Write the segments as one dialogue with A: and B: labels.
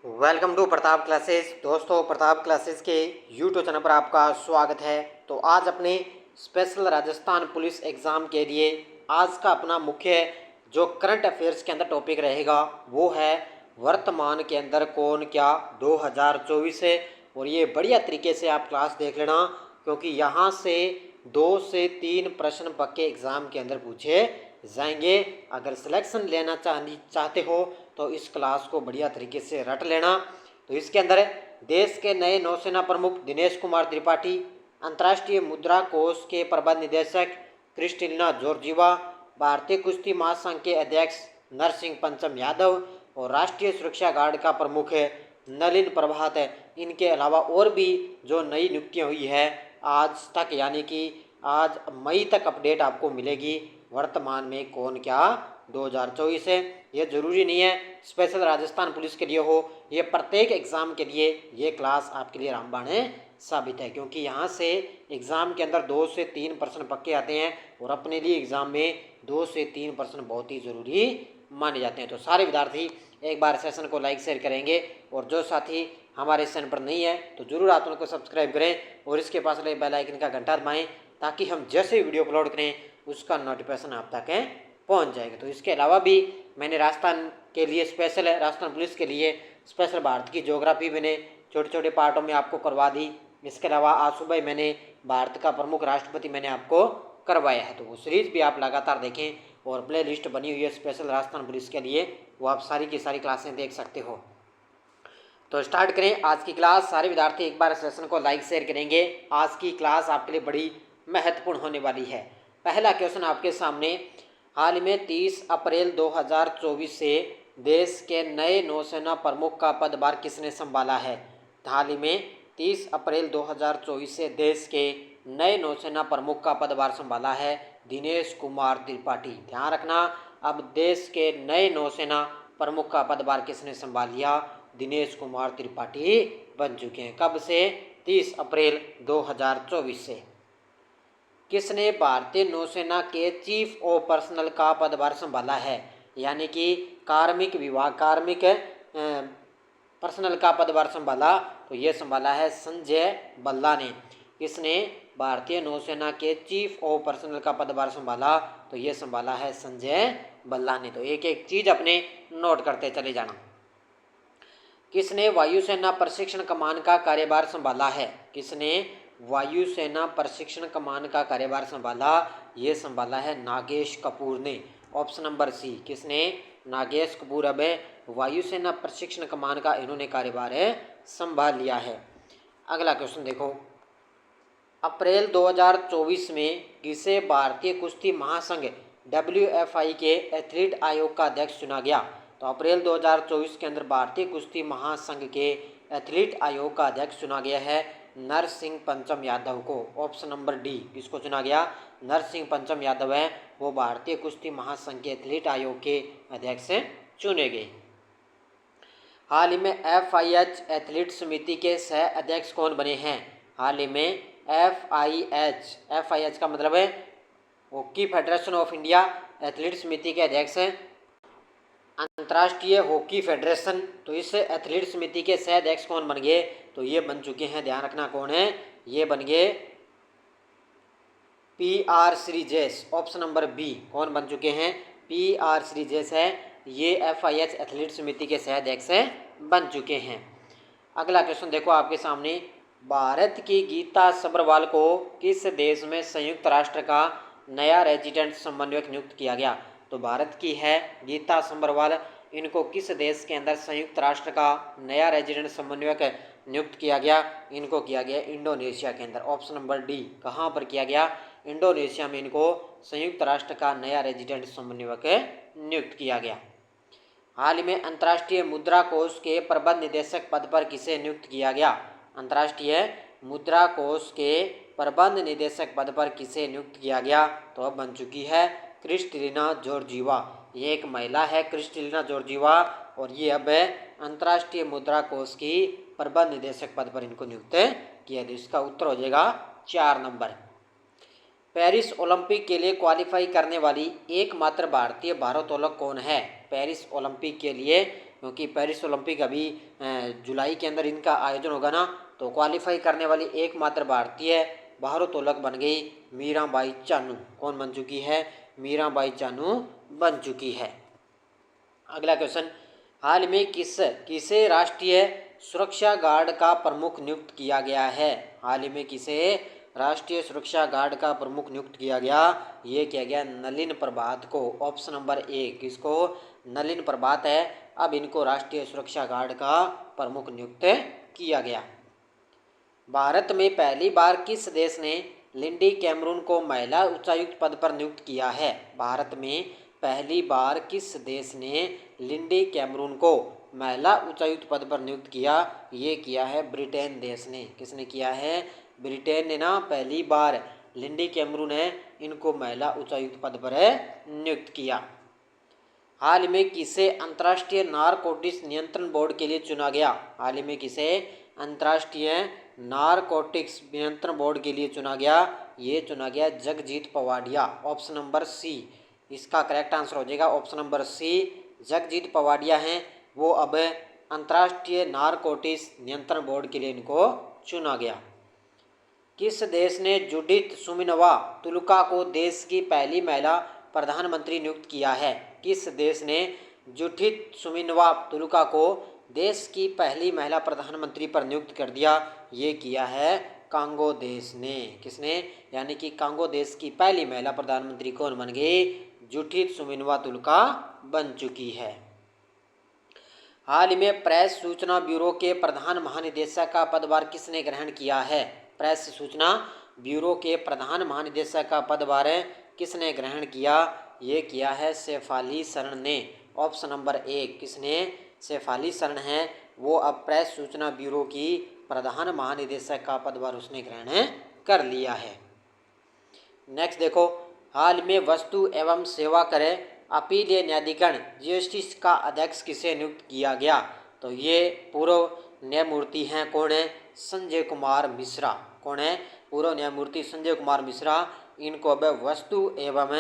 A: Welcome to Pratap classes. दोस्तों, Pratap classes के YouTube channel पर आपका स्वागत है। तो आज अपने स्पेशल राजस्थान पुलिस एग्ज़ाम के लिए आज का अपना मुख्य जो करंट अफेयर्स के अंदर टॉपिक रहेगा वो है वर्तमान के अंदर कौन क्या 2024 है। और ये बढ़िया तरीके से आप क्लास देख लेना, क्योंकि यहाँ से 2 से 3 प्रश्न पक्के एग्ज़ाम के अंदर पूछे जाएंगे। अगर सिलेक्शन लेना चाहते हो तो इस क्लास को बढ़िया तरीके से रट लेना। तो इसके अंदर देश के नए नौसेना प्रमुख दिनेश कुमार त्रिपाठी, अंतर्राष्ट्रीय मुद्रा कोष के प्रबंध निदेशक क्रिस्टिना जॉर्जिवा, भारतीय कुश्ती महासंघ के अध्यक्ष नरसिंह पंचम यादव और राष्ट्रीय सुरक्षा गार्ड का प्रमुख है नलिन प्रभात है। इनके अलावा और भी जो नई नियुक्तियाँ हुई है आज तक, यानी कि आज मई तक अपडेट आपको मिलेगी वर्तमान में कौन क्या 2024 है। ये ज़रूरी नहीं है स्पेशल राजस्थान पुलिस के लिए हो, ये प्रत्येक एग्ज़ाम के लिए ये क्लास आपके लिए रामबाण साबित है, क्योंकि यहाँ से एग्ज़ाम के अंदर 2 से 3 प्रश्न पक्के आते हैं और अपने लिए एग्ज़ाम में 2 से 3 प्रश्न बहुत ही ज़रूरी माने जाते हैं। तो सारे विद्यार्थी एक बार सेशन को लाइक शेयर करेंगे और जो साथी हमारे चैनल पर नहीं है तो ज़रूर आप उनको सब्सक्राइब करें और इसके पास लगे बेल आइकन का घंटा दबाएं, ताकि हम जैसे वीडियो अपलोड करें उसका नोटिफिकेशन आप तक पहुंच जाएगा। तो इसके अलावा भी मैंने राजस्थान के लिए स्पेशल है, राजस्थान पुलिस के लिए स्पेशल भारत की ज्योग्राफी मैंने छोटे छोटे पार्टों में आपको करवा दी। इसके अलावा आज सुबह मैंने भारत का प्रमुख राष्ट्रपति मैंने आपको करवाया है। तो वो सीरीज़ भी आप लगातार देखें और प्ले लिस्ट बनी हुई है स्पेशल राजस्थान पुलिस के लिए, वो आप सारी की सारी क्लासें देख सकते हो। तो स्टार्ट करें आज की क्लास। सारे विद्यार्थी एक बार सेशन को लाइक शेयर करेंगे। आज की क्लास आपके लिए बड़ी महत्वपूर्ण होने वाली है। पहला क्वेश्चन आपके सामने, हाल में 30 अप्रैल 2024 से देश के नए नौसेना प्रमुख का पदभार किसने संभाला है? हाल ही में 30 अप्रैल 2024 से देश के नए नौसेना प्रमुख का पदभार संभाला है दिनेश कुमार त्रिपाठी। ध्यान रखना, अब देश के नए नौसेना प्रमुख का पदभार किसने संभाल लिया? दिनेश कुमार त्रिपाठी बन चुके हैं। कब से? 30 अप्रैल 2024 से। किसने भारतीय नौसेना के चीफ ऑफ पर्सनल का पदभार संभाला है? यानी कि कार्मिक विभाग, कार्मिक पर्सनल का पदभार संभाला, तो ये संभाला है संजय बल्ला ने। किसने भारतीय नौसेना के चीफ ऑफ पर्सनल का पदभार संभाला? तो ये संभाला है संजय बल्ला ने। तो एक एक चीज अपने नोट करते चले जाना। किसने वायुसेना प्रशिक्षण कमान का कार्यभार संभाला है? किसने वायुसेना प्रशिक्षण कमान का कार्यभार संभाला? ये संभाला है नागेश कपूर ने। Option number C. किसने? नागेश कपूर अब वायुसेना प्रशिक्षण कमान का इन्होंने कार्यभार संभाल लिया है। अगला क्वेश्चन देखो, अप्रैल 2024 में किसे भारतीय कुश्ती महासंघ WFI के एथलीट आयोग का अध्यक्ष चुना गया? तो अप्रैल 2024 के अंदर भारतीय कुश्ती महासंघ के एथलीट आयोग का अध्यक्ष चुना गया है नरसिंह पंचम यादव को। Option number D. किसको चुना गया? नरसिंह पंचम यादव है वो भारतीय कुश्ती महासंघ के एथलीट आयोग के अध्यक्ष चुने गए। हाल ही में FIH एथलीट समिति के सह अध्यक्ष कौन बने हैं? हाल ही में FIH का मतलब है hockey federation of India athlete समिति के अध्यक्ष हैं अंतर्राष्ट्रीय हॉकी फेडरेशन। तो इस एथलीट समिति के सह अध्यक्ष कौन बन गए? तो ये बन चुके हैं, ध्यान रखना कौन है, ये बन गए PR Sreejesh. Option number B. कौन बन चुके हैं? PR श्रीजेश है ये FIH एथलीट समिति के सह अध्यक्ष बन चुके हैं। अगला क्वेश्चन देखो आपके सामने, भारत की गीता सब्रवाल को किस देश में संयुक्त राष्ट्र का नया रेजिडेंट समन्वयक नियुक्त किया गया? तो भारत की है गीता सब्रवाल, इनको किस देश के अंदर संयुक्त राष्ट्र का नया रेजिडेंट समन्वयक नियुक्त किया गया? इनको किया गया इंडोनेशिया के अंदर। Option number D. कहाँ पर किया गया? इंडोनेशिया में इनको संयुक्त राष्ट्र का नया रेजिडेंट समन्वयक नियुक्त किया गया। हाल ही में अंतर्राष्ट्रीय मुद्रा कोष के प्रबंध निदेशक पद पर किसे नियुक्त किया गया? अंतर्राष्ट्रीय मुद्रा कोष के प्रबंध निदेशक पद पर किसे नियुक्त किया गया? तो अब बन चुकी है क्रिस्टलिना जॉर्जिवा। ये एक महिला है क्रिस्टलिना जॉर्जिवा और ये अब अंतर्राष्ट्रीय मुद्रा कोष की प्रबंध निदेशक पद पर इनको नियुक्त किया। तो इसका उत्तर हो जाएगा 4 नंबर। पेरिस ओलंपिक के लिए क्वालिफाई करने वाली एकमात्र भारतीय भारोत्तोलक कौन है? पेरिस ओलंपिक के लिए क्योंकि पेरिस ओलंपिक अभी जुलाई के अंदर इनका आयोजन होगा ना, तो क्वालिफाई करने वाली एकमात्र भारतीय भारोत्तोलक बन गई मीराबाई चानू। कौन बन चुकी है? मीराबाई चानू बन चुकी है। अगला क्वेश्चन, हाल में किसे राष्ट्रीय सुरक्षा गार्ड का प्रमुख नियुक्त किया गया है? हाल ही में किसे राष्ट्रीय सुरक्षा गार्ड का प्रमुख नियुक्त किया गया? ये किया गया नलिन प्रभात को। ऑप्शन नंबर ए, किसको? नलिन प्रभात है, अब इनको राष्ट्रीय सुरक्षा गार्ड का प्रमुख नियुक्त किया गया। भारत में पहली बार किस देश ने लिंडी कैमरून को महिला उच्चायुक्त पद पर नियुक्त किया है? भारत में पहली बार किस देश ने लिंडी कैमरून को महिला उच्चायुक्त पद पर नियुक्त किया? ये किया है ब्रिटेन देश ने। किसने किया है? ब्रिटेन ने ना पहली बार लिंडी कैमरून है इनको महिला उच्चायुक्त पद पर नियुक्त किया। हाल में किसे अंतर्राष्ट्रीय नारकोटिक्स नियंत्रण बोर्ड के लिए चुना गया? हाल में किसे अंतर्राष्ट्रीय नारकोटिक्स नियंत्रण बोर्ड के लिए चुना गया? ये चुना गया जगजीत पवाडिया। ऑप्शन नंबर सी इसका करेक्ट आंसर हो जाएगा। ऑप्शन नंबर सी, जगजीत पवाडिया हैं, वो अब अंतर्राष्ट्रीय नारकोटिक्स नियंत्रण बोर्ड के लिए इनको चुना गया। किस देश ने जुडिथ सुमिनवा तुलुका को देश की पहली महिला प्रधानमंत्री नियुक्त किया है? किस देश ने जुडिथ सुमिनवा तुलुका को देश की पहली महिला प्रधानमंत्री पर नियुक्त कर दिया? ये किया है कांगो देश ने। किसने? यानी कि कांगो देश की पहली महिला प्रधानमंत्री कौन बन गई? जुडिथ सुमिनवा तुलुका बन चुकी है। हाल ही में प्रेस सूचना ब्यूरो के प्रधान महानिदेशक का पदभार किसने ग्रहण किया है? प्रेस सूचना ब्यूरो के प्रधान महानिदेशक का पदभार किसने ग्रहण किया? ये किया है शेफाली शरण ने। ऑप्शन नंबर ए, किसने? शेफाली शरण है, वो अब प्रेस सूचना ब्यूरो की प्रधान महानिदेशक का पदभार उसने ग्रहण कर लिया है। नेक्स्ट देखो, हाल में वस्तु एवं सेवा कर अपीलीय न्यायाधिकरण जीएसटी का अध्यक्ष किसे नियुक्त किया गया? तो ये पूर्व न्यायमूर्ति हैं, कौन है? संजय कुमार मिश्रा। कौन है? पूर्व न्यायमूर्ति संजय कुमार मिश्रा। इनको अब वस्तु एवं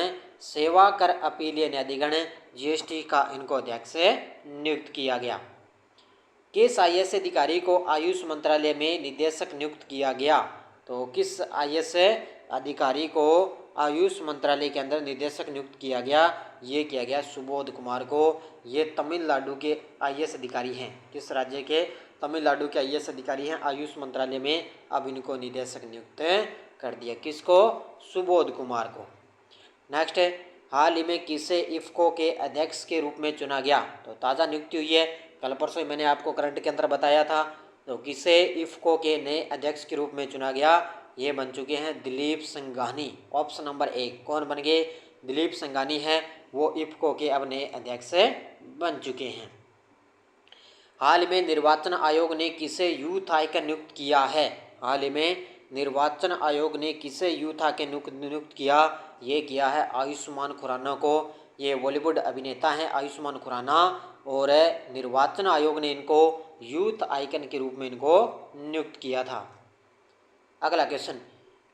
A: सेवा कर अपीलीय न्यायाधिकरण जीएसटी का इनको अध्यक्ष नियुक्त किया गया। किस आईएएस अधिकारी को आयुष मंत्रालय में निदेशक नियुक्त किया गया? तो किस आईएएस अधिकारी को आयुष मंत्रालय के अंदर निदेशक नियुक्त किया गया? ये किया गया सुबोध कुमार को। ये तमिलनाडु के आईएएस अधिकारी हैं। किस राज्य के? तमिलनाडु के आईएएस अधिकारी हैं। आयुष मंत्रालय में अब इनको निदेशक नियुक्त कर दिया। किसको? सुबोध कुमार को। नेक्स्ट है, हाल ही में किसे इफ्को के अध्यक्ष के रूप में चुना गया? तो ताज़ा नियुक्ति हुई है, कल परसों मैंने आपको करंट के अंदर बताया था। तो किसे इफ्को के नए अध्यक्ष के रूप में चुना गया? ये बन चुके हैं Dilip Sanghani. Option number A, कौन बन गए? दिलीप संघानी है, वो इफ्को के अब नए अध्यक्ष बन चुके हैं। हाल में निर्वाचन आयोग ने किसे यूथ आइकन नियुक्त किया है? हाल ही में निर्वाचन आयोग ने किसे यूथ आइकन नियुक्त किया? ये किया है आयुष्मान खुराना को। ये बॉलीवुड अभिनेता हैं आयुष्मान खुराना, और निर्वाचन आयोग ने इनको यूथ आइकन के रूप में इनको नियुक्त किया था। अगला क्वेश्चन,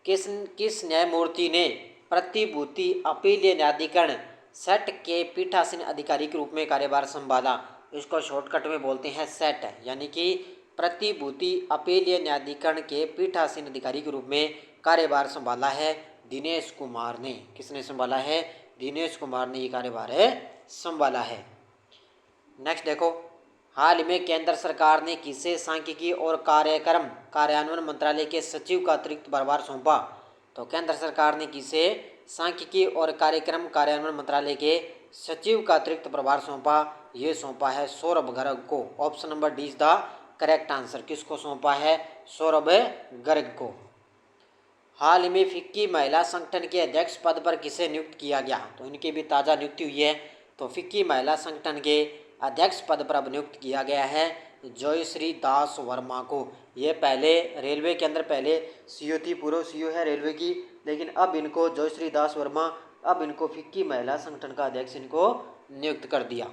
A: किस न्यायमूर्ति ने प्रतिभूति अपीलीय न्यायाधिकरण सेट के पीठासीन अधिकारी के रूप में कार्यभार संभाला? इसको शॉर्टकट में बोलते हैं सेट, यानी कि प्रतिभूति अपीलीय न्यायाधिकरण के पीठासीन अधिकारी के रूप में कार्यभार संभाला है दिनेश कुमार ने। किसने संभाला है? दिनेश कुमार ने ये कार्यभार संभाला है। नेक्स्ट देखो, हाल में केंद्र सरकार ने किसे सांख्यिकी और कार्यक्रम कार्यान्वयन मंत्रालय के सचिव का अतिरिक्त प्रभार सौंपा? तो केंद्र सरकार ने किसे सांख्यिकी और कार्यक्रम कार्यान्वयन मंत्रालय के सचिव का अतिरिक्त प्रभार सौंपा? ये सौंपा है सौरभ गर्ग को। Option number D is the correct answer. किसको सौंपा है? सौरभ गर्ग को। हाल में फिक्की महिला संगठन के अध्यक्ष पद पर किसे नियुक्त किया गया? तो इनकी भी ताज़ा नियुक्ति हुई है। तो फिक्की महिला संगठन के अध्यक्ष पद पर अब नियुक्त किया गया है जयश्री दास वर्मा को। ये पहले रेलवे के अंदर पहले सीईओ थी, पूर्व सीईओ है रेलवे की, लेकिन अब इनको जयश्री दास वर्मा, अब इनको फिक्की महिला संगठन का अध्यक्ष इनको नियुक्त कर दिया।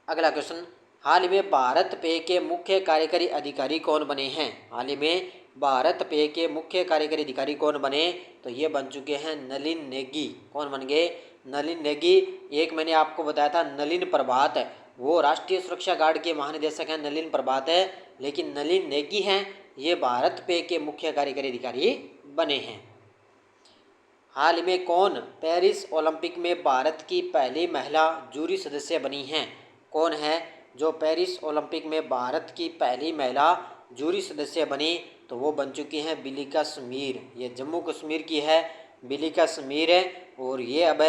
A: अगला क्वेश्चन, हाल ही में भारत पे के मुख्य कार्यकारी अधिकारी कौन बने हैं? हाल ही में भारत पे के मुख्य कार्यकारी अधिकारी कौन बने? तो ये बन चुके हैं नलिन नेगी। कौन बन गए? नलिन नेगी। एक मैंने आपको बताया था नलिन प्रभात, वो राष्ट्रीय सुरक्षा गार्ड के महानिदेशक हैं, नलिन प्रभात है, लेकिन नलिन नेगी हैं ये भारत पे के मुख्य कार्यकारी अधिकारी बने हैं। हाल में कौन पेरिस ओलंपिक में भारत की पहली महिला जूरी सदस्य बनी हैं? कौन है जो पेरिस ओलंपिक में भारत की पहली महिला जूरी सदस्य बनी? तो वो बन चुकी हैं बिलिका समीर। ये जम्मू कश्मीर की है, बिलिका समीर है, और ये अब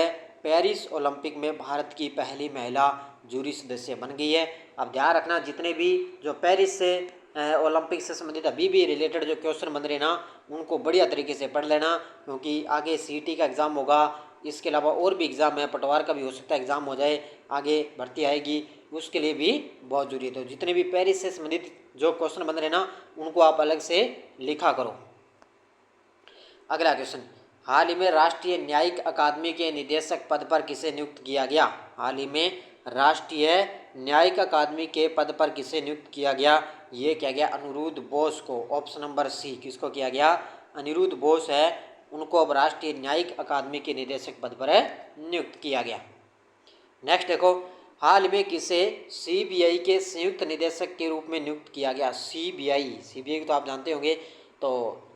A: पेरिस ओलंपिक में भारत की पहली महिला जूरी सदस्य बन गई है। अब ध्यान रखना, जितने भी जो पेरिस से ओलंपिक से संबंधित अभी भी रिलेटेड जो क्वेश्चन बन रहे ना, उनको बढ़िया तरीके से पढ़ लेना, क्योंकि आगे सीईटी का एग्ज़ाम होगा, इसके अलावा और भी एग्ज़ाम है, पटवार का भी हो सकता है एग्ज़ाम हो जाए, आगे भर्ती आएगी, उसके लिए भी बहुत जरूरी है। तो जितने भी पेरिस से संबंधित जो क्वेश्चन बन रहे ना, उनको आप अलग से लिखा करो। अगला क्वेश्चन, हाल ही में राष्ट्रीय न्यायिक अकादमी के निदेशक पद पर किसे नियुक्त किया गया? हाल ही में राष्ट्रीय न्यायिक अकादमी के पद पर किसे नियुक्त किया गया? ये किया गया अनिरुद्ध बोस को। Option number C. किसको किया गया? अनिरुद्ध बोस है, उनको अब राष्ट्रीय न्यायिक अकादमी के निदेशक पद पर नियुक्त किया गया। नेक्स्ट देखो, हाल में किसे सीबीआई के संयुक्त निदेशक के रूप में नियुक्त किया गया? सीबीआई को तो आप जानते होंगे, तो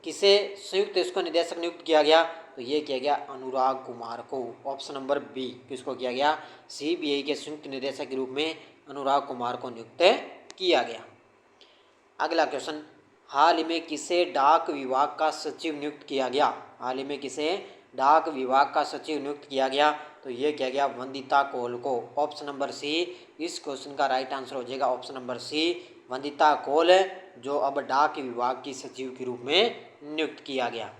A: किसे संयुक्त इसको निदेशक नियुक्त किया गया? तो ये किया गया अनुराग कुमार को। Option number B. किसको किया गया? सीबीआई के संयुक्त निदेशक के रूप में अनुराग कुमार को नियुक्त किया गया। अगला क्वेश्चन, हाल ही में किसे डाक विभाग का सचिव नियुक्त किया गया? हाल ही में किसे डाक विभाग का सचिव नियुक्त किया गया? तो ये किया गया वंदिता कोल को। ऑप्शन नंबर सी इस क्वेश्चन का राइट आंसर हो जाएगा। ऑप्शन नंबर सी वंदिता कोल, जो अब डाक विभाग की सचिव के रूप में नियुक्त किया गया।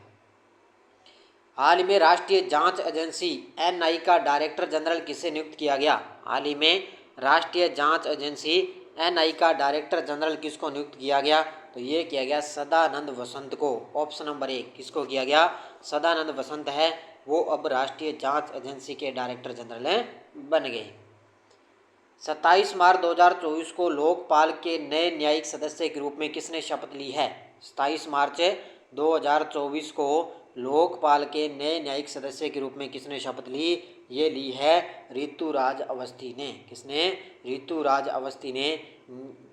A: हाल ही में राष्ट्रीय जांच एजेंसी एनआई का डायरेक्टर जनरल किसे नियुक्त किया गया? हाल ही में राष्ट्रीय जांच एजेंसी एनआई का डायरेक्टर जनरल किसको नियुक्त किया गया? तो ये किया गया सदानंद वसंत को। ऑप्शन नंबर एक। किसको किया गया? सदानंद वसंत है, वो अब राष्ट्रीय जांच एजेंसी के डायरेक्टर जनरल बन गए। 27 मार्च 2024 को लोकपाल के नए न्यायिक सदस्य के रूप में किसने शपथ ली है? 27 मार्च 2024 को लोकपाल के नए न्यायिक सदस्य के रूप में किसने शपथ ली? ये ली है ऋतुराज अवस्थी ने। किसने? ऋतुराज अवस्थी ने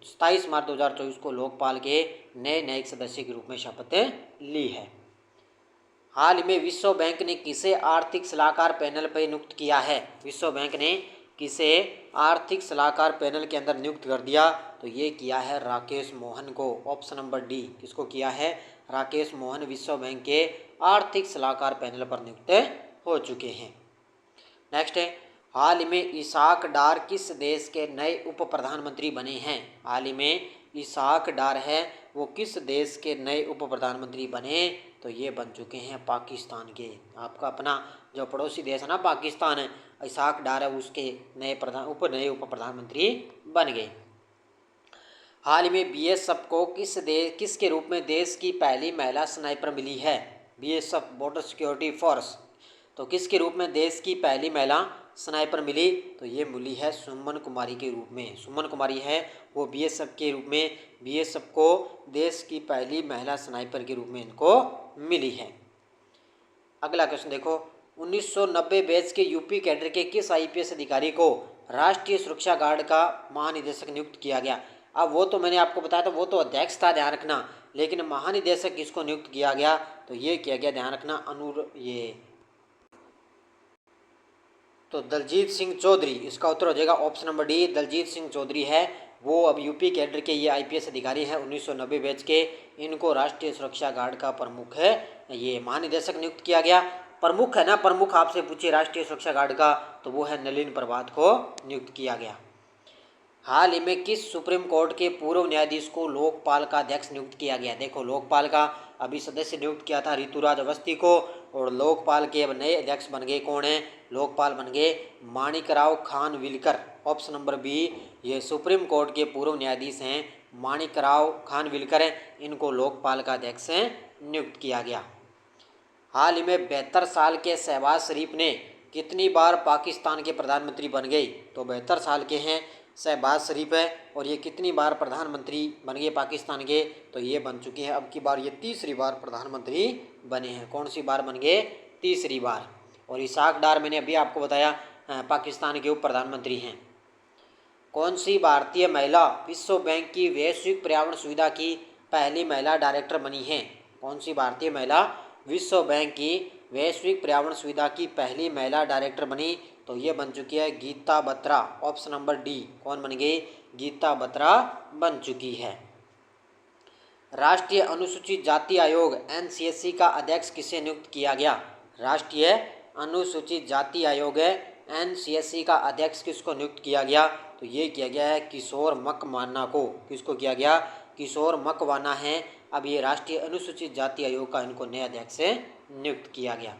A: 27 मार्च 2024 को लोकपाल के नए न्यायिक सदस्य के रूप में शपथ ली है। हाल ही में विश्व बैंक ने किसे आर्थिक सलाहकार पैनल पर नियुक्त किया है? विश्व बैंक ने किसे आर्थिक सलाहकार पैनल के अंदर नियुक्त कर दिया? तो ये किया है राकेश मोहन को। Option number D. किसको किया है? राकेश मोहन विश्व बैंक के आर्थिक सलाहकार पैनल पर नियुक्त हो चुके हैं। नेक्स्ट है, हाल ही में इसाक डार किस देश के नए उप प्रधानमंत्री बने हैं? हाल ही में इसाक डार है, वो किस देश के नए उप प्रधानमंत्री बने? तो ये बन चुके हैं पाकिस्तान के। आपका अपना जो पड़ोसी देश है ना पाकिस्तान है, इसाक डार है, उसके नए उप प्रधानमंत्री बन गए। हाल ही में बीएसएफ को किसके रूप में देश की पहली महिला स्नाइपर मिली है? बीएसएफ बॉर्डर सिक्योरिटी फोर्स, तो किसके रूप में देश की पहली महिला स्नाइपर मिली? तो ये मिली है सुमन कुमारी के रूप में। सुमन कुमारी है, वो बीएसएफ के रूप में, बीएसएफ को देश की पहली महिला स्नाइपर के रूप में इनको मिली है। अगला क्वेश्चन देखो, 1990 बैच के यूपी कैडर के किस आईपीएस अधिकारी को राष्ट्रीय सुरक्षा गार्ड का महानिदेशक नियुक्त किया गया? अब वो तो मैंने आपको बताया था, वो तो अध्यक्ष था, ध्यान रखना, लेकिन महानिदेशक किसको नियुक्त किया गया? तो ये किया गया, ध्यान रखना, तो दलजीत सिंह चौधरी। इसका उत्तर हो जाएगा option number D, Daljit Singh Chaudhary है, वो अब यूपी कैडर के ये आईपीएस अधिकारी हैं 1990 बैच के। इनको राष्ट्रीय सुरक्षा गार्ड का प्रमुख है ये महानिदेशक नियुक्त किया गया। प्रमुख है ना, प्रमुख आपसे पूछे राष्ट्रीय सुरक्षा गार्ड का, तो वो है नलिन प्रभात को नियुक्त किया गया। हाल ही में किस सुप्रीम कोर्ट के पूर्व न्यायाधीश को लोकपाल का अध्यक्ष नियुक्त किया गया? देखो, लोकपाल का अभी सदस्य नियुक्त किया था ऋतुराज अवस्थी को, और लोकपाल के अब नए अध्यक्ष बन गए कौन है? लोकपाल बन गए Manikrao Khanwilkar. Option number B, ये सुप्रीम कोर्ट के पूर्व न्यायाधीश हैं माणिकराव खानविलकर, इनको लोकपाल का अध्यक्ष नियुक्त किया गया। हाल ही में 72 साल के शहबाज शरीफ ने कितनी बार पाकिस्तान के प्रधानमंत्री बन गए? तो 72 साल के हैं शहबाज शरीफ है। और ये कितनी बार प्रधानमंत्री बन गए पाकिस्तान के, तो ये बन चुके हैं अब की बार ये तीसरी बार प्रधानमंत्री बने हैं। कौन सी बार बन गए, तीसरी बार। और इसाक डार मैंने अभी आपको बताया पाकिस्तान के उप प्रधानमंत्री हैं। कौन सी भारतीय महिला विश्व बैंक की वैश्विक पर्यावरण सुविधा की पहली महिला डायरेक्टर बनी है? कौन सी भारतीय महिला विश्व बैंक की वैश्विक पर्यावरण सुविधा की पहली महिला डायरेक्टर बनी? तो ये बन चुकी है Geeta Batra. Option number D. कौन बन गई, गीता बत्रा बन चुकी है। राष्ट्रीय अनुसूचित जाति आयोग एनसीएससी का अध्यक्ष किसे नियुक्त किया गया? राष्ट्रीय अनुसूचित जाति आयोग एनसीएससी का अध्यक्ष किसको नियुक्त किया गया? तो ये किया गया है किशोर मकवाना को। किसको किया गया, किशोर मकवाना है अब ये राष्ट्रीय अनुसूचित जाति आयोग का इनको नए अध्यक्ष नियुक्त किया गया।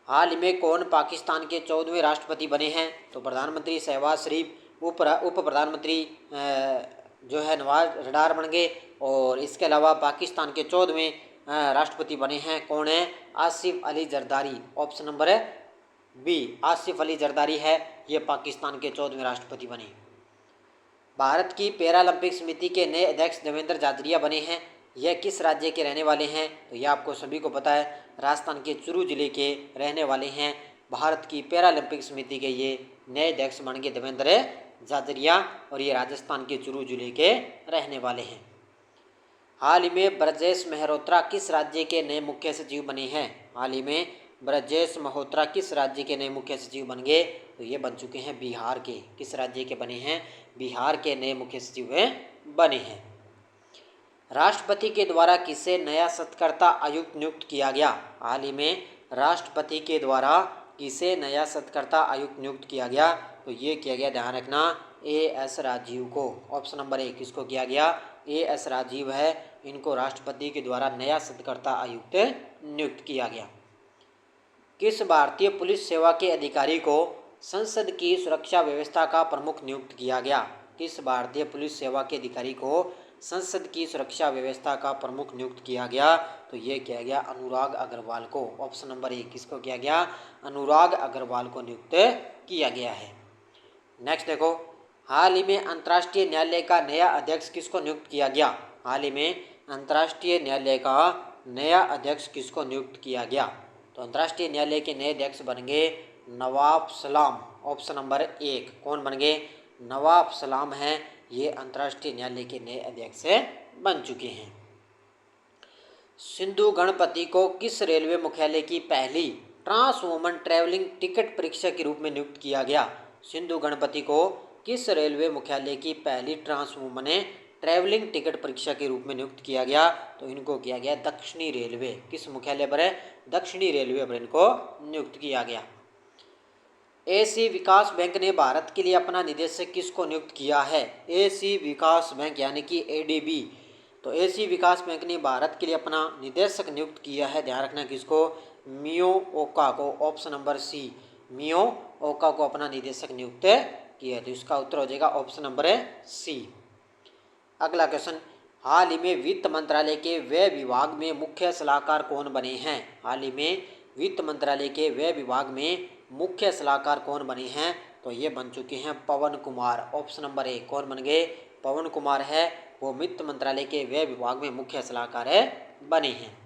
A: हाल ही में कौन पाकिस्तान के 14वें राष्ट्रपति बने हैं? तो प्रधानमंत्री शहबाज शरीफ, उप प्रधानमंत्री जो है नवाज रडार बन गए। और इसके अलावा पाकिस्तान के 14वें राष्ट्रपति बने हैं कौन है, Asif Ali Zardari. Option number B, Asif Ali Zardari है ये पाकिस्तान के 14वें राष्ट्रपति बने। भारत की पैरालंपिक समिति के नए अध्यक्ष देवेंद्र झाझड़िया बने हैं। यह किस राज्य के रहने वाले हैं? तो यह आपको सभी को पता है, राजस्थान के चुरू जिले के रहने वाले हैं। भारत की पैरालंपिक समिति के ये नए अध्यक्ष बन गए देवेंद्र झाझड़िया और ये राजस्थान के चुरू जिले के रहने वाले हैं। हाल ही में ब्रजेश मेहरोत्रा किस राज्य के नए मुख्य सचिव बने हैं? हाल ही में ब्रजेश मल्होत्रा किस राज्य के नए मुख्य सचिव बन गए? तो ये बन चुके हैं बिहार के। किस राज्य के बने हैं? बिहार के नए मुख्य सचिव बने हैं। राष्ट्रपति के द्वारा किसे नया सत्कर्ता आयुक्त नियुक्त किया गया? हाल ही में राष्ट्रपति के द्वारा किसे नया सत्कर्ता आयुक्त नियुक्त किया गया? तो ये किया गया, ध्यान रखना, एएस राजीव को। ऑप्शन नंबर 1 किसको किया गया, एएस राजीव है, इनको राष्ट्रपति के द्वारा नया सत्कर्ता आयुक्त नियुक्त किया गया। किस भारतीय पुलिस सेवा के अधिकारी को संसद की सुरक्षा व्यवस्था का प्रमुख नियुक्त किया गया? किस भारतीय पुलिस सेवा के अधिकारी को संसद की सुरक्षा व्यवस्था का प्रमुख नियुक्त किया गया? तो ये किया गया अनुराग अग्रवाल को। ऑप्शन नंबर 1 किसको किया गया, अनुराग अग्रवाल को नियुक्त किया गया है। नेक्स्ट देखो, हाल ही में अंतर्राष्ट्रीय न्यायालय का नया अध्यक्ष किसको नियुक्त किया गया? हाल ही में अंतर्राष्ट्रीय न्यायालय का नया अध्यक्ष किसको नियुक्त किया गया? तो अंतर्राष्ट्रीय न्यायालय के नए अध्यक्ष बन गए नवाब सलाम। ऑप्शन नंबर 1 कौन बन गए, नवाब सलाम हैं, ये अंतर्राष्ट्रीय न्यायालय के नए अध्यक्ष बन चुके हैं। सिंधु गणपति को किस रेलवे मुख्यालय की पहली ट्रांस वुमन ट्रैवलिंग टिकट परीक्षक के रूप में नियुक्त किया गया? सिंधु गणपति को किस रेलवे मुख्यालय की पहली ट्रांस वुमन ट्रैवलिंग टिकट परीक्षा के रूप में नियुक्त किया गया? तो इनको किया गया दक्षिणी रेलवे। किस मुख्यालय पर है, दक्षिणी रेलवे पर इनको नियुक्त किया गया। एशियाई विकास बैंक ने भारत के लिए अपना निदेशक किसको नियुक्त किया है? एशियाई विकास बैंक यानी कि एडीबी। तो एशियाई विकास बैंक ने भारत के लिए अपना निदेशक नियुक्त किया है, ध्यान रखना किसको, मियो ओका को। ऑप्शन नंबर सी, मियो ओका को अपना निदेशक नियुक्त किया है। तो इसका उत्तर हो जाएगा ऑप्शन नंबर सी। अगला क्वेश्चन, हाल ही में वित्त मंत्रालय के व्यय विभाग में मुख्य सलाहकार कौन बने हैं? हाल ही में वित्त मंत्रालय के व्यय विभाग में मुख्य सलाहकार कौन बने हैं? तो ये बन चुके हैं पवन कुमार। ऑप्शन नंबर 1 कौन बन गए, पवन कुमार है, वो वित्त मंत्रालय के व्यय विभाग में मुख्य सलाहकार बने हैं।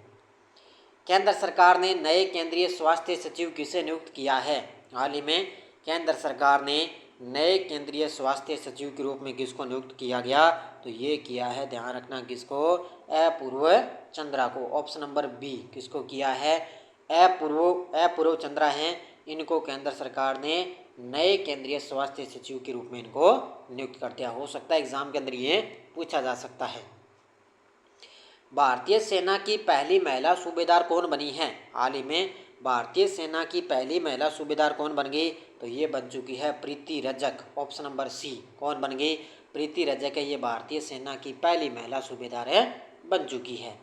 A: केंद्र सरकार ने नए केंद्रीय स्वास्थ्य सचिव किसे नियुक्त किया है? हाल ही में केंद्र सरकार ने नए केंद्रीय स्वास्थ्य सचिव के रूप में किसको नियुक्त किया गया? तो ये किया है, ध्यान रखना किसको, अपूर्व चंद्रा को। ऑप्शन नंबर बी किसको किया है, अपूर्व चंद्रा हैं, इनको केंद्र सरकार ने नए केंद्रीय स्वास्थ्य सचिव के रूप में इनको नियुक्त कर दिया। हो सकता है एग्जाम के अंदर ये पूछा जा सकता है। भारतीय सेना की पहली महिला सूबेदार कौन बनी है? हाल ही में भारतीय सेना की पहली महिला सूबेदार कौन बन गई? तो ये बन चुकी है प्रीति रजक। ऑप्शन नंबर सी कौन बन गई, प्रीति रजक है, ये भारतीय सेना की पहली महिला सूबेदार बन चुकी है।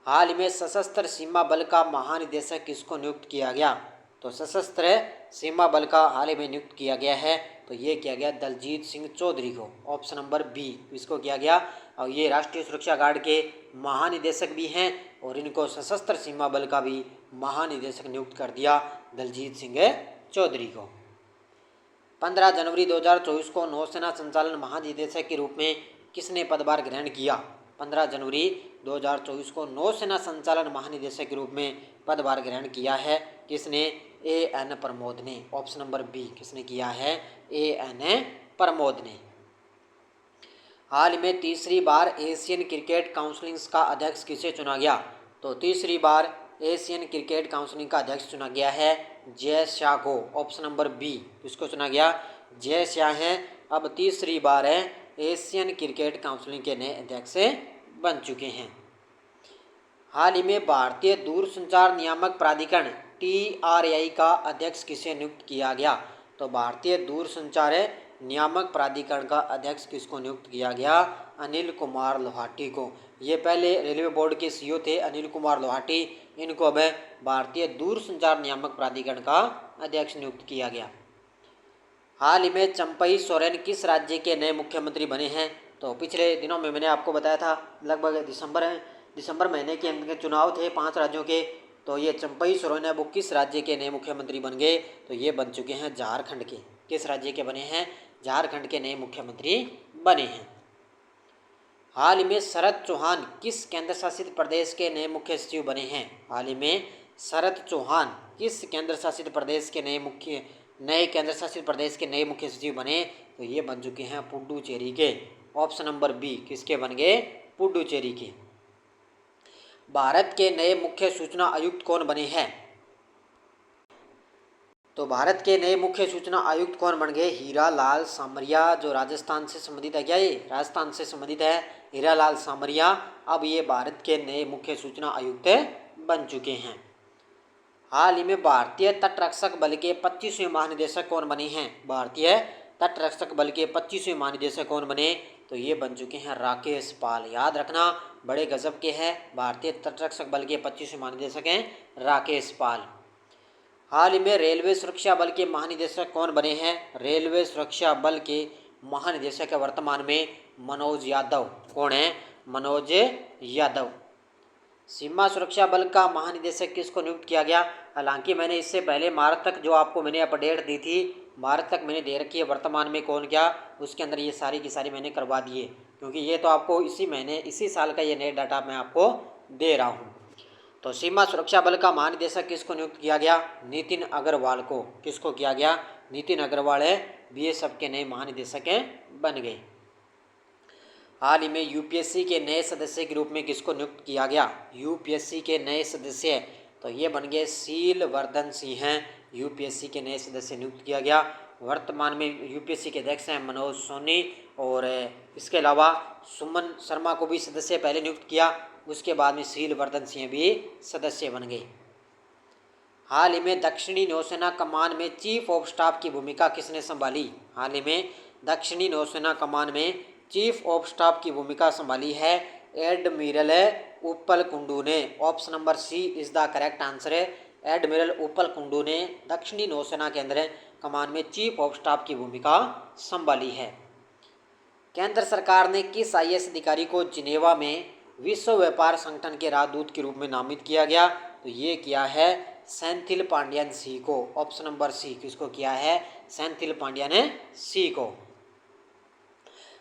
A: हाल ही में सशस्त्र सीमा बल का महानिदेशक किसको नियुक्त किया गया? तो सशस्त्र सीमा बल का हाल ही में नियुक्त किया गया है, तो ये किया गया दलजीत सिंह चौधरी को। ऑप्शन नंबर बी इसको किया गया, और ये राष्ट्रीय सुरक्षा गार्ड के महानिदेशक भी हैं और इनको सशस्त्र सीमा बल का भी महानिदेशक नियुक्त कर दिया दलजीत सिंह चौधरी को। 15 जनवरी 2024 को नौसेना संचालन महानिदेशक के रूप में किसने पदभार ग्रहण किया? 15 जनवरी 2024 को नौसेना संचालन महानिदेशक के रूप में पदभार ग्रहण किया है किसने? एएन प्रमोद ने। ऑप्शन नंबर बी किसने किया है? एएन प्रमोद ने। हाल में तीसरी बार एशियन क्रिकेट काउंसिल का अध्यक्ष किसे चुना गया? तो तीसरी बार एशियन क्रिकेट काउंसिल का अध्यक्ष चुना गया है जय शाह को। ऑप्शन नंबर बी किसको चुना गया? जय शाह हैं अब तीसरी बार है एशियन क्रिकेट काउंसिल के नए अध्यक्ष बन चुके हैं। हाल ही में भारतीय दूरसंचार नियामक प्राधिकरण TRAI का अध्यक्ष किसे नियुक्त किया गया? तो भारतीय दूरसंचार नियामक प्राधिकरण का अध्यक्ष किसको नियुक्त किया गया? अनिल कुमार लोहाटी को। ये पहले रेलवे बोर्ड के CEO थे अनिल कुमार लोहाटी, इनको अब भारतीय दूरसंचार नियामक प्राधिकरण का अध्यक्ष नियुक्त किया गया। हाल ही में चंपई सोरेन किस राज्य के नए मुख्यमंत्री बने हैं? तो पिछले दिनों में मैंने आपको बताया था लगभग दिसंबर महीने के अंदर चुनाव थे 5 राज्यों के, तो ये चंपई सोरेन है वो किस राज्य के नए मुख्यमंत्री बन गए? तो ये बन चुके हैं झारखंड के। किस राज्य के बने हैं? झारखंड के नए मुख्यमंत्री बने हैं। हाल ही में शरद चौहान किस केंद्र शासित प्रदेश के नए मुख्य सचिव बने हैं? हाल ही में शरद चौहान किस केंद्र शासित प्रदेश के नए केंद्र शासित प्रदेश के नए मुख्य सचिव बने? तो ये बन चुके हैं पुडुचेरी के। ऑप्शन नंबर बी किसके बन गए? पुडुचेरी के। भारत के नए मुख्य सूचना आयुक्त कौन बने हैं? तो भारत के नए मुख्य सूचना आयुक्त कौन बन गए? हीरा लाल सामरिया, जो राजस्थान से संबंधित है। क्या ये राजस्थान से संबंधित है? हीरा लाल सामरिया अब ये भारत के नए मुख्य सूचना आयुक्त बन चुके हैं। हाल ही में भारतीय तटरक्षक बल के 25वें महानिदेशक कौन बने हैं? भारतीय तटरक्षक बल के 25वें महानिदेशक कौन बने? तो ये बन चुके हैं राकेश पाल। याद रखना बड़े गजब के हैं। भारतीय तटरक्षक बल के 25वें महानिदेशक हैं राकेश पाल। हाल ही में रेलवे सुरक्षा बल के महानिदेशक कौन बने हैं? रेलवे सुरक्षा बल के महानिदेशक है वर्तमान में मनोज यादव। कौन है? मनोज यादव। सीमा सुरक्षा बल का महानिदेशक किसको नियुक्त किया गया? हालांकि मैंने इससे पहले मार्च तक जो आपको मैंने अपडेट दी थी, मार्च तक मैंने दे रखी है वर्तमान में कौन क्या, उसके अंदर ये सारी की सारी मैंने करवा दी है, क्योंकि ये तो आपको इसी साल का ये नए डाटा मैं आपको दे रहा हूँ। तो सीमा सुरक्षा बल का महानिदेशक किसको नियुक्त किया गया? नितिन अग्रवाल को। किसको किया गया? नितिन अग्रवाल है BSF के नए महानिदेशक बन गए। हाल ही में UPSC के नए सदस्य के रूप में किसको नियुक्त किया गया? UPSC के नए सदस्य तो ये बन गए शील वर्धन सिंह हैं। UPSC के नए सदस्य नियुक्त किया गया। वर्तमान में UPSC के अध्यक्ष हैं मनोज सोनी, और इसके अलावा सुमन शर्मा को भी सदस्य पहले नियुक्त किया, उसके बाद में शील वर्धन सिंह भी सदस्य बन गए। हाल ही में दक्षिणी नौसेना कमान में चीफ ऑफ स्टाफ की भूमिका किसने संभाली? हाल ही में दक्षिणी नौसेना कमान में चीफ ऑफ स्टाफ की भूमिका संभाली है एडमिरल उपल कुंडू ने। Option number C is the correct answer है। एडमिरल उपल कुंडू ने दक्षिणी नौसेना के अंदर कमान में चीफ ऑफ स्टाफ की भूमिका संभाली है। केंद्र सरकार ने किस IAS अधिकारी को जिनेवा में विश्व व्यापार संगठन के राजदूत के रूप में नामित किया गया? तो ये किया है सेंथिल पांडियन सी को। ऑप्शन नंबर सी किसको किया है? सेंथिल पांडियन सी को।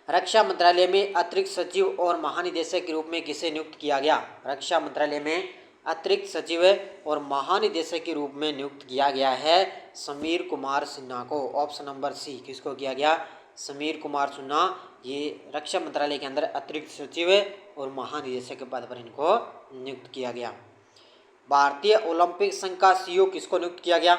A: रक्षा मंत्रालय में अतिरिक्त सचिव और महानिदेशक के रूप में किसे नियुक्त किया गया? रक्षा मंत्रालय में अतिरिक्त सचिव और महानिदेशक के रूप में नियुक्त किया गया है समीर कुमार सिन्हा को। ऑप्शन नंबर सी किसको किया गया? समीर कुमार सिन्हा। ये रक्षा मंत्रालय के अंदर अतिरिक्त सचिव और महानिदेशक के पद पर इनको नियुक्त किया गया। भारतीय ओलंपिक संघ का CEO किसको नियुक्त किया गया?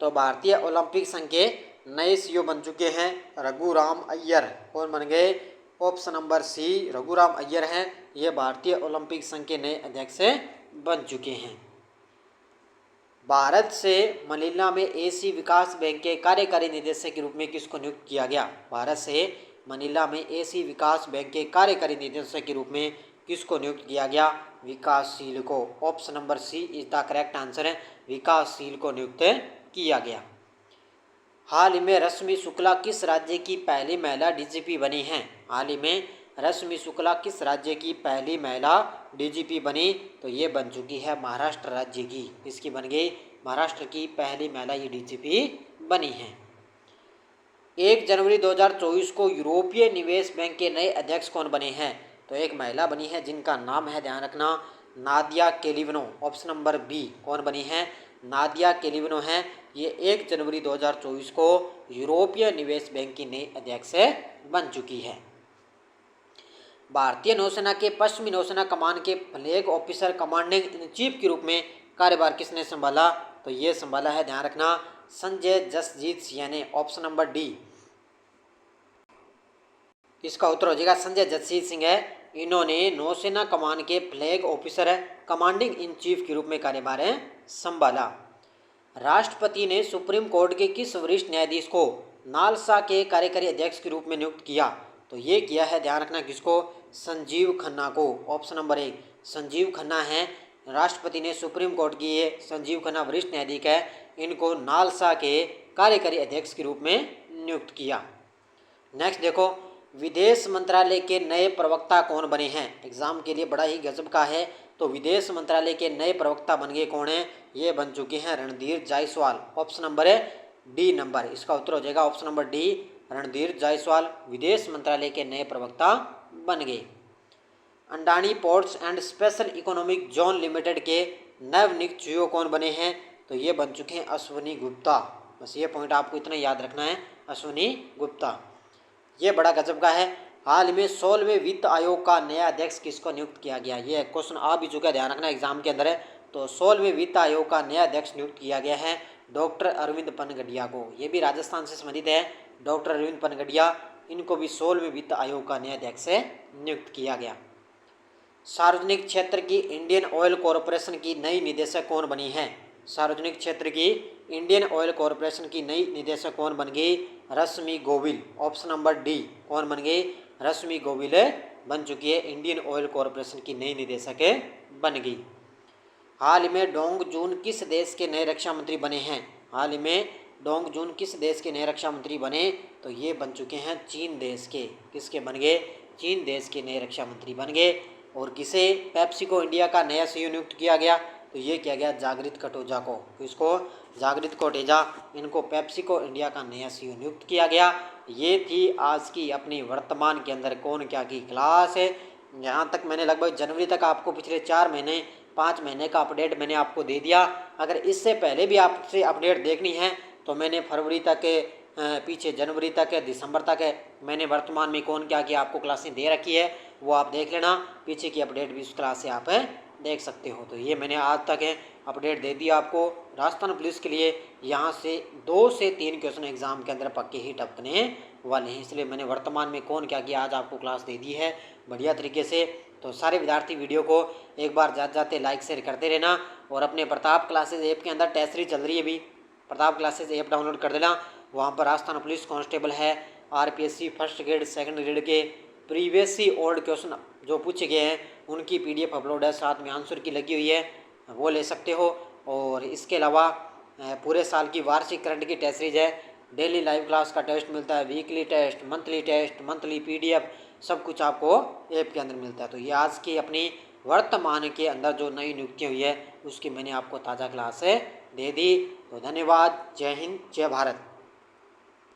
A: तो भारतीय ओलंपिक संघ के नए CEO बन चुके हैं रघुराम अय्यर। कौन बन गए? Option number C Raghuram Iyer हैं। ये भारतीय ओलंपिक संघ के नए अध्यक्ष बन चुके हैं। भारत से मनीला में एशियाई विकास बैंक के कार्यकारी निदेशक के रूप में किसको नियुक्त किया गया? भारत से मनीला में एशियाई विकास बैंक के कार्यकारी निदेशक के रूप में किसको नियुक्त किया गया? विकासशील को। Option number C is the correct answer है। विकासशील को नियुक्त किया गया। हाल ही में रश्मि शुक्ला किस राज्य की पहली महिला DGP बनी हैं? हाल ही में रश्मि शुक्ला किस राज्य की पहली महिला DGP बनी? तो ये बन चुकी है महाराष्ट्र राज्य की। इसकी बन गई महाराष्ट्र की पहली महिला ये DGP बनी हैं। 1 जनवरी 2024 को यूरोपीय निवेश बैंक के नए अध्यक्ष कौन बने हैं? तो एक महिला बनी है जिनका नाम है, ध्यान रखना, Nadia Calviño. Option number B. कौन बनी है? नादिया कैलिविनो हैं। ये 1 जनवरी 2024 को यूरोपीय निवेश बैंक की नई अध्यक्ष बन चुकी है। भारतीय नौसेना के पश्चिमी नौसेना कमान के flag officer commanding in chief के रूप में कार्यभार किसने संभाला? तो ये संभाला है, ध्यान रखना, संजय जसजीत सिंह ने। Option number D. इसका उत्तर हो जाएगा संजय जसजीत सिंह है। इन्होंने नौसेना कमान के flag officer commanding in chief के रूप में कार्यभार संभाला। राष्ट्रपति ने सुप्रीम कोर्ट के किस वरिष्ठ न्यायाधीश को नालसा के कार्यकारी अध्यक्ष के रूप में नियुक्त किया? तो ये किया है, ध्यान रखना, किसको? संजीव खन्ना को। ऑप्शन नंबर एक, संजीव खन्ना हैं। राष्ट्रपति ने सुप्रीम कोर्ट की ये संजीव खन्ना वरिष्ठ न्यायाधीश है, इनको नालसा के कार्यकारी अध्यक्ष के रूप में नियुक्त किया। नेक्स्ट देखो, विदेश मंत्रालय के नए प्रवक्ता कौन बने हैं? एग्जाम के लिए बड़ा ही गजब का है। तो विदेश मंत्रालय के नए प्रवक्ता बन गए कौन है? ये बन चुके हैं रणधीर जायसवाल। ऑप्शन नंबर है डी नंबर। इसका उत्तर हो जाएगा option number D, Randhir Jaiswal विदेश मंत्रालय के नए प्रवक्ता बन गए। Adani ports and special economic zone limited के नवनियुक्त सीईओ कौन बने हैं? तो ये बन चुके हैं अश्विनी गुप्ता। बस ये पॉइंट आपको इतना याद रखना है, अश्विनी गुप्ता। ये बड़ा गजब का है। हाल में 16वें वित्त आयोग का नया अध्यक्ष किसको नियुक्त किया गया? ये क्वेश्चन आ भी चुका है, ध्यान रखना, एग्जाम के अंदर है। तो 16वें वित्त आयोग का नया अध्यक्ष नियुक्त किया गया है डॉक्टर अरविंद पनगडिया को। ये भी राजस्थान से संबंधित है, डॉक्टर अरविंद पनगडिया। इनको भी 16वें वित्त आयोग का नया अध्यक्ष नियुक्त किया गया। सार्वजनिक क्षेत्र की इंडियन ऑयल कॉरपोरेशन की नई निदेशक कौन बनी है? सार्वजनिक क्षेत्र की इंडियन ऑयल कॉरपोरेशन की नई निदेशक कौन बन गई? Rashmi Govil. Option number D. कौन बन गई? रश्मि गोविल बन चुकी है, इंडियन ऑयल कॉरपोरेशन की नई निदेशक बन गई। हाल में डोंग जून किस देश के नए रक्षा मंत्री बने हैं? हाल में डोंग जून किस देश के नए रक्षा मंत्री बने? तो ये बन चुके हैं चीन देश के। किसके बन गए? चीन देश के नए रक्षा मंत्री बन गए। और किसे पेप्सिको इंडिया का नया सीईओ नियुक्त किया गया? तो ये किया गया जागृत कटोजा को। किसको? जागृत कटोजा। इनको पेप्सिको इंडिया का नया सीईओ नियुक्त किया गया। ये थी आज की अपनी वर्तमान के अंदर कौन क्या की क्लास है। यहाँ तक मैंने लगभग जनवरी तक आपको पिछले 4 महीने 5 महीने का अपडेट मैंने आपको दे दिया। अगर इससे पहले भी आपसे अपडेट देखनी है तो मैंने फरवरी तक पीछे जनवरी तक दिसंबर तक मैंने वर्तमान में कौन क्या की आपको क्लासें दे रखी है, वो आप देख लेना। पीछे की अपडेट भी उस क्लास से आप देख सकते हो। तो ये मैंने आज तक अपडेट दे दिया आपको राजस्थान पुलिस के लिए। यहाँ से 2 से 3 क्वेश्चन एग्जाम के अंदर पक्के ही टपकने वाले हैं, इसलिए मैंने वर्तमान में कौन क्या किया आज आपको क्लास दे दी है बढ़िया तरीके से। तो सारे विद्यार्थी वीडियो को एक बार जाते जाते लाइक शेयर करते रहना। और अपने प्रताप क्लासेज ऐप के अंदर टेस्ट सीरीज चल रही है अभी, प्रताप क्लासेज ऐप डाउनलोड कर देना। वहाँ पर राजस्थान पुलिस कांस्टेबल है, RPSC first grade second grade के प्रीवियस ही ओल्ड क्वेश्चन जो पूछे गए हैं उनकी पीडीएफ अपलोड है, साथ में आंसर की लगी हुई है, वो ले सकते हो। और इसके अलावा पूरे साल की वार्षिक करंट की टेस्ट सीरीज है, डेली लाइव क्लास का टेस्ट मिलता है, वीकली टेस्ट, मंथली पीडीएफ, सब कुछ आपको ऐप के अंदर मिलता है। तो ये आज की अपनी वर्तमान के अंदर जो नई नियुक्ति हुई है उसकी मैंने आपको ताज़ा क्लास दे दी। तो धन्यवाद। जय हिंद, जय भारत।